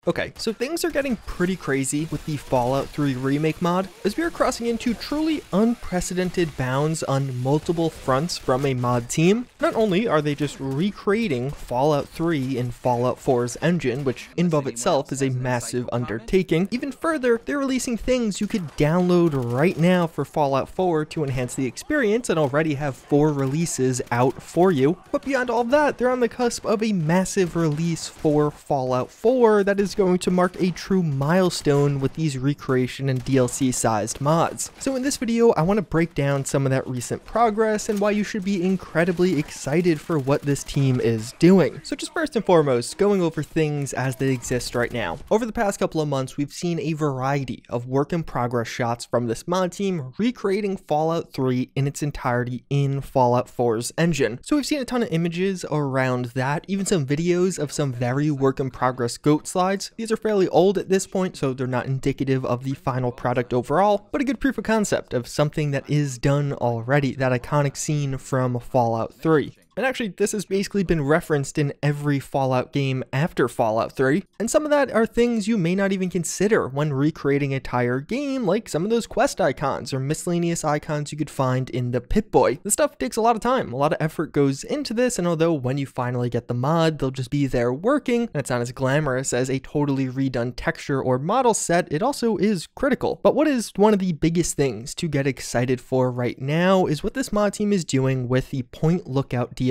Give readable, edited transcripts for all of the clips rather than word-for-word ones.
Okay, so things are getting pretty crazy with the Fallout 3 Remake mod, as we are crossing into truly unprecedented bounds on multiple fronts from a mod team. Not only are they just recreating Fallout 3 in Fallout 4's engine, which in and of itself is a massive undertaking, even further, they're releasing things you could download right now for Fallout 4 to enhance the experience and already have 4 releases out for you. But beyond all of that, they're on the cusp of a massive release for Fallout 4 that is going to mark a true milestone with these recreation and DLC sized mods. So in this video, I want to break down some of that recent progress and why you should be incredibly excited for what this team is doing. So just first and foremost, going over things as they exist right now. Over the past couple of months, we've seen a variety of work in progress shots from this mod team recreating Fallout 3 in its entirety in Fallout 4's engine. So we've seen a ton of images around that, even some videos of some very work in progress goat slides. These are fairly old at this point, so they're not indicative of the final product overall, but a good proof of concept of something that is done already, that iconic scene from Fallout 3. And actually, this has basically been referenced in every Fallout game after Fallout 3, and some of that are things you may not even consider when recreating an entire game, like some of those quest icons or miscellaneous icons you could find in the Pip-Boy. This stuff takes a lot of time, a lot of effort goes into this, and although when you finally get the mod, they'll just be there working, and it's not as glamorous as a totally redone texture or model set, it also is critical. But what is one of the biggest things to get excited for right now is what this mod team is doing with the Point Lookout DLC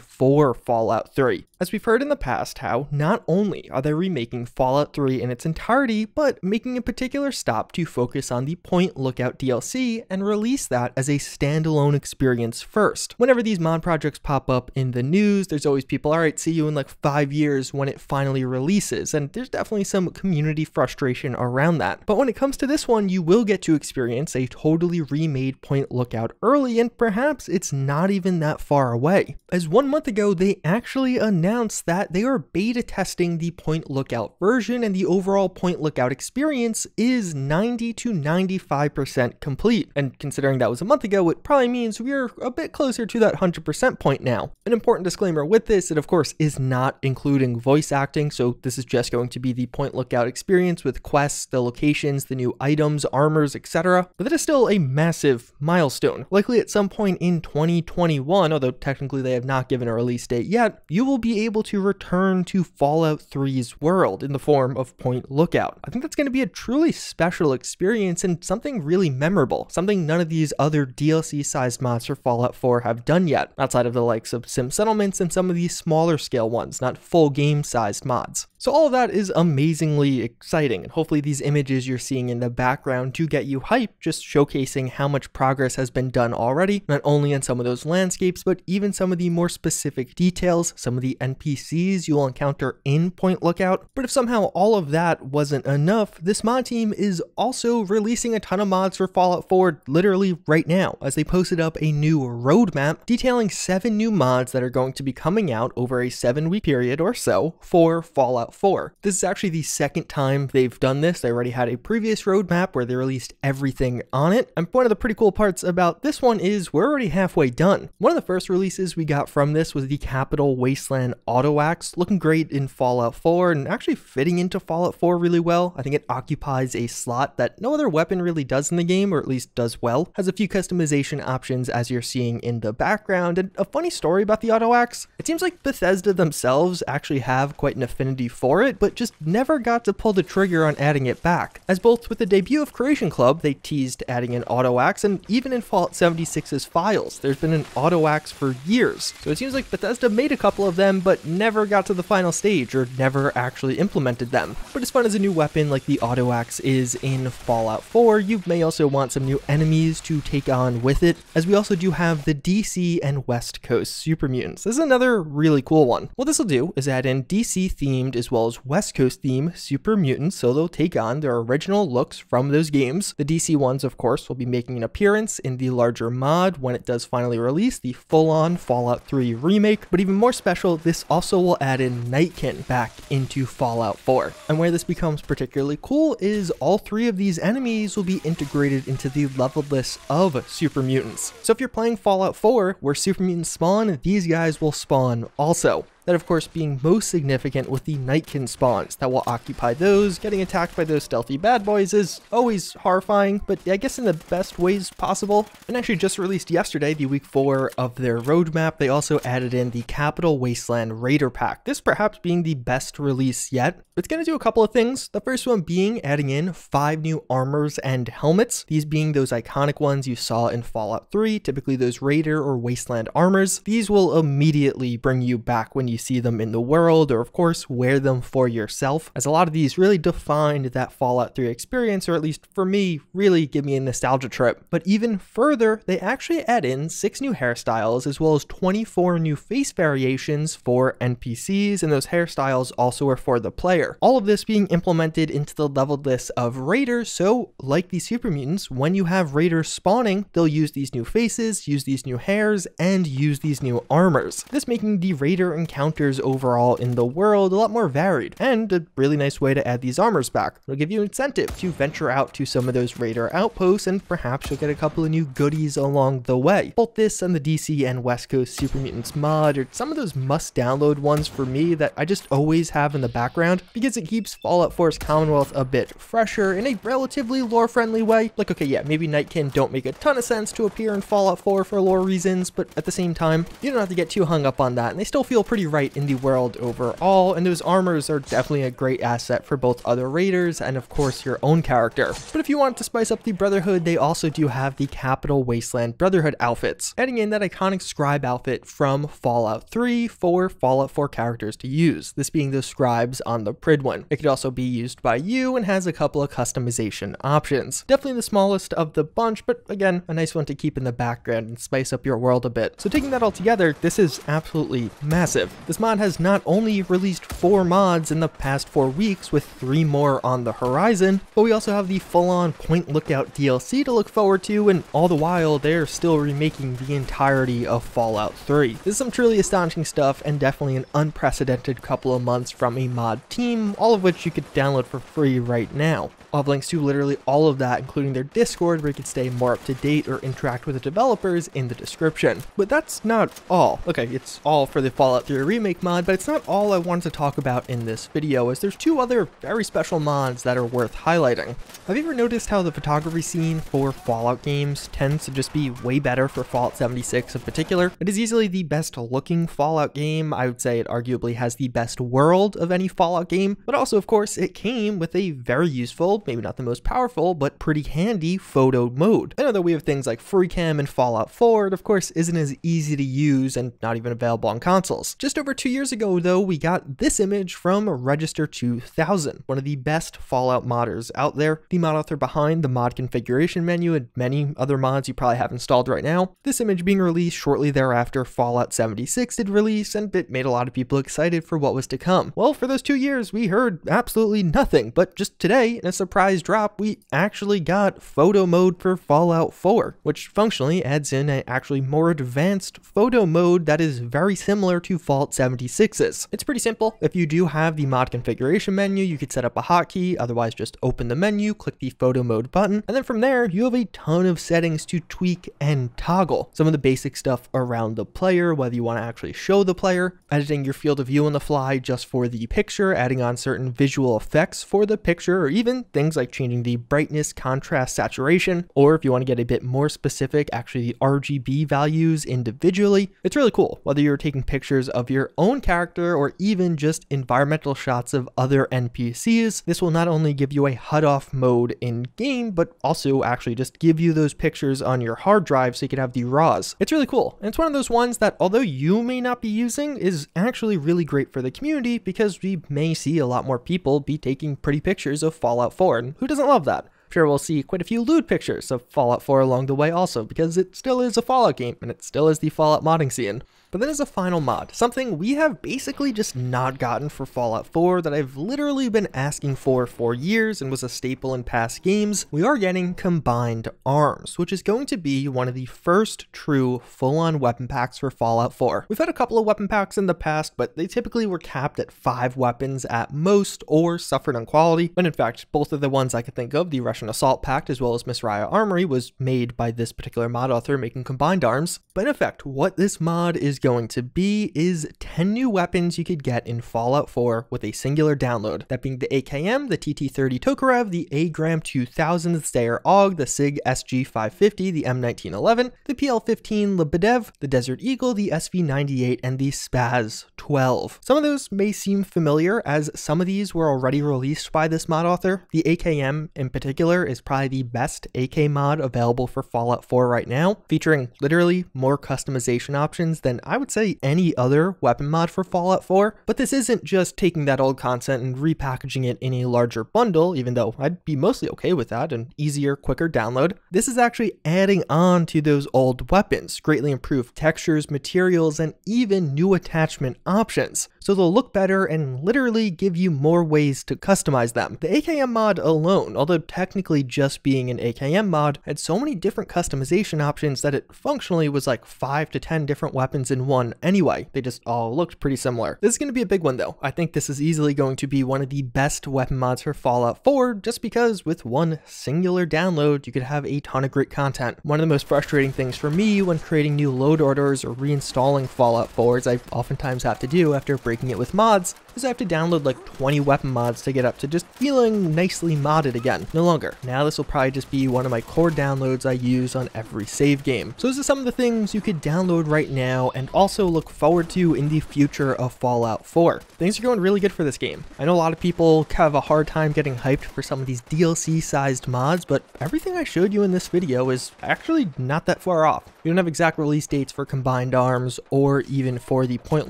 for Fallout 3. As we've heard in the past, how not only are they remaking Fallout 3 in its entirety, but making a particular stop to focus on the Point Lookout DLC and release that as a standalone experience first. Whenever these mod projects pop up in the news, there's always people, alright, see you in like 5 years when it finally releases, and there's definitely some community frustration around that. But when it comes to this one, you will get to experience a totally remade Point Lookout early, and perhaps it's not even that far away. As 1 month ago, they actually announced that they are beta testing the Point Lookout version, and the overall Point Lookout experience is 90 to 95% complete. And considering that was a month ago, it probably means we're a bit closer to that 100% point now. An important disclaimer with this, it of course is not including voice acting, so this is just going to be the Point Lookout experience with quests, the locations, the new items, armors, etc. But that is still a massive milestone. Likely at some point in 2021, although technically they have not given a release date yet, you will be able to return to Fallout 3's world in the form of Point Lookout. I think that's going to be a truly special experience and something really memorable, something none of these other DLC sized mods for Fallout 4 have done yet, outside of the likes of Sim Settlements and some of these smaller scale ones, not full game sized mods. So all of that is amazingly exciting, and hopefully these images you're seeing in the background do get you hyped, just showcasing how much progress has been done already, not only on some of those landscapes, but even some of the more specific details, some of the NPCs you'll encounter in Point Lookout. But if somehow all of that wasn't enough, this mod team is also releasing a ton of mods for Fallout 4 literally right now, as they posted up a new roadmap detailing 7 new mods that are going to be coming out over a 7-week period or so for Fallout 4. This is actually the second time they've done this. They already had a previous roadmap where they released everything on it, and one of the pretty cool parts about this one is we're already halfway done. One of the first releases we got from this was the Capital Wasteland Auto Axe, looking great in Fallout 4 and actually fitting into Fallout 4 really well. I think it occupies a slot that no other weapon really does in the game, or at least does well. Has a few customization options as you're seeing in the background, and a funny story about the Auto Axe. It seems like Bethesda themselves actually have quite an affinity for it, but just never got to pull the trigger on adding it back. As both with the debut of Creation Club, they teased adding an Auto Axe, and even in Fallout 76's files, there's been an Auto Axe for years. So it seems like Bethesda made a couple of them, but never got to the final stage or never actually implemented them. But as fun as a new weapon like the Auto Axe is in Fallout 4, you may also want some new enemies to take on with it, as we also do have the DC and West Coast Supermutants. This is another really cool one. What this will do is add in DC themed as well as West Coast themed Supermutants, so they'll take on their original looks from those games. The DC ones, of course, will be making an appearance in the larger mod when it does finally release the full-on Fallout 3 remake, but even more special, this also will add in Nightkin back into Fallout 4. And where this becomes particularly cool is all 3 of these enemies will be integrated into the level list of Supermutants. So if you're playing Fallout 4 where Supermutants spawn, these guys will spawn also. that of course being most significant with the Nightkin spawns that will occupy those. Getting attacked by those stealthy bad boys is always horrifying, but I guess in the best ways possible. And actually just released yesterday, the week 4 of their roadmap, they also added in the Capital Wasteland Raider Pack, this perhaps being the best release yet. It's going to do a couple of things, the first one being adding in 5 new armors and helmets, these being those iconic ones you saw in Fallout 3, typically those Raider or Wasteland armors. These will immediately bring you back when you see them in the world, or of course wear them for yourself, as a lot of these really defined that Fallout 3 experience, or at least for me, really give me a nostalgia trip. But even further, they actually add in 6 new hairstyles as well as 24 new face variations for NPCs, and those hairstyles also are for the player. All of this being implemented into the leveled list of raiders, so like the Supermutants, when you have raiders spawning, they'll use these new faces, use these new hairs, and use these new armors. This making the raider encounters overall in the world a lot more varied, and a really nice way to add these armors back. It'll give you incentive to venture out to some of those raider outposts, and perhaps you'll get a couple of new goodies along the way. Both this and the DC and West Coast Supermutants mod are some of those must download ones for me that I just always have in the background, because it keeps Fallout 4's Commonwealth a bit fresher in a relatively lore friendly way. Like, okay, yeah, maybe Nightkin don't make a ton of sense to appear in Fallout 4 for lore reasons, but at the same time, you don't have to get too hung up on that, and they still feel pretty right in the world overall, and those armors are definitely a great asset for both other raiders and of course your own character. But if you want to spice up the Brotherhood, they also do have the Capital Wasteland Brotherhood outfits, adding in that iconic scribe outfit from Fallout 3 for Fallout 4 characters to use, this being the scribes on the Pridwin. It could also be used by you and has a couple of customization options. Definitely the smallest of the bunch, but again, a nice one to keep in the background and spice up your world a bit. So taking that all together, this is absolutely massive. This mod has not only released 4 mods in the past 4 weeks with 3 more on the horizon, but we also have the full-on Point Lookout DLC to look forward to, and all the while they're still remaking the entirety of Fallout 3. This is some truly astonishing stuff, and definitely an unprecedented couple of months from a mod team, all of which you could download for free right now. I'll have links to literally all of that, including their Discord, where you can stay more up to date or interact with the developers, in the description. But that's not all. Okay, it's all for the Fallout 3 Remake mod, but it's not all I wanted to talk about in this video, as there's 2 other very special mods that are worth highlighting. Have you ever noticed how the photography scene for Fallout games tends to just be way better for Fallout 76 in particular? It is easily the best looking Fallout game. I would say it arguably has the best world of any Fallout game, but also of course it came with a very useful, maybe not the most powerful, but pretty handy photo mode. I know that we have things like FreeCam and Fallout 4, it of course isn't as easy to use and not even available on consoles. Just over 2 years ago though, we got this image from Register 2000, one of the best Fallout modders out there, the mod author behind the mod configuration menu and many other mods you probably have installed right now. This image being released shortly thereafter Fallout 76 did release, and it made a lot of people excited for what was to come. Well, for those 2 years we heard absolutely nothing, but just today, in a surprise drop, we actually got photo mode for Fallout 4, which functionally adds in an actually more advanced photo mode that is very similar to Fallout 76's. It's pretty simple. If you do have the mod configuration menu, you could set up a hotkey, otherwise just open the menu, click the photo mode button, and then from there you have a ton of settings to tweak and toggle. Some of the basic stuff around the player, whether you want to actually show the player, editing your field of view on the fly just for the picture, adding on certain visual effects for the picture, or even things like changing the brightness, contrast, saturation, or if you want to get a bit more specific, actually the RGB values individually. It's really cool, whether you're taking pictures of your own character or even just environmental shots of other NPCs. This will not only give you a HUD-off mode in game, but also actually just give you those pictures on your hard drive so you can have the RAWs. It's really cool, and it's one of those ones that, although you may not be using, is actually really great for the community, because we may see a lot more people be taking pretty pictures of Fallout 4, and who doesn't love that? I'm sure we'll see quite a few lewd pictures of Fallout 4 along the way also, because it still is a Fallout game, and it still is the Fallout modding scene. But then as a final mod, something we have basically just not gotten for Fallout 4 that I've literally been asking for years and was a staple in past games, we are getting combined arms, which is going to be one of the first true full-on weapon packs for Fallout 4. We've had a couple of weapon packs in the past, but they typically were capped at 5 weapons at most or suffered on quality. And in fact, both of the ones I could think of, the Russian Assault Pact as well as Miss Raya Armory, was made by this particular mod author making combined arms. But in effect, what this mod is is going to be is 10 new weapons you could get in Fallout 4 with a singular download. That being the AKM, the TT-30 Tokarev, the AGRAM 2000, the Stayer AUG, the SIG SG-550, the M1911, the PL-15 Lebedev, the Desert Eagle, the SV-98, and the Spaz-12. Some of those may seem familiar, as some of these were already released by this mod author. The AKM in particular is probably the best AK mod available for Fallout 4 right now, featuring literally more customization options than I would say any other weapon mod for Fallout 4. But this isn't just taking that old content and repackaging it in a larger bundle, even though I'd be mostly okay with that, an easier, quicker download. This is actually adding on to those old weapons, greatly improved textures, materials, and even new attachment options. So they'll look better and literally give you more ways to customize them. The AKM mod alone, although technically just being an AKM mod, had so many different customization options that it functionally was like 5 to 10 different weapons in one anyway. They just all looked pretty similar. This is going to be a big one though. I think this is easily going to be one of the best weapon mods for Fallout 4, just because with one singular download, you could have a ton of great content. One of the most frustrating things for me when creating new load orders or reinstalling Fallout 4, as I oftentimes have to do after breaking it with mods, is I have to download like 20 weapon mods to get up to just feeling nicely modded again. No longer. Now this will probably just be one of my core downloads I use on every save game. So those are some of the things you could download right now and also look forward to in the future of Fallout 4. Things are going really good for this game. I know a lot of people have a hard time getting hyped for some of these DLC sized mods, but everything I showed you in this video is actually not that far off. We don't have exact release dates for Combined Arms or even for the Point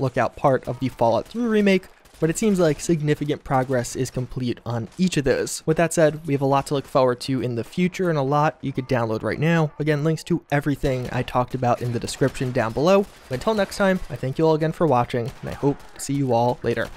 Lookout part of the Fallout 3 remake, but it seems like significant progress is complete on each of those. With that said, we have a lot to look forward to in the future and a lot you could download right now. Again, links to everything I talked about in the description down below. Until next time, I thank you all again for watching, and I hope to see you all later.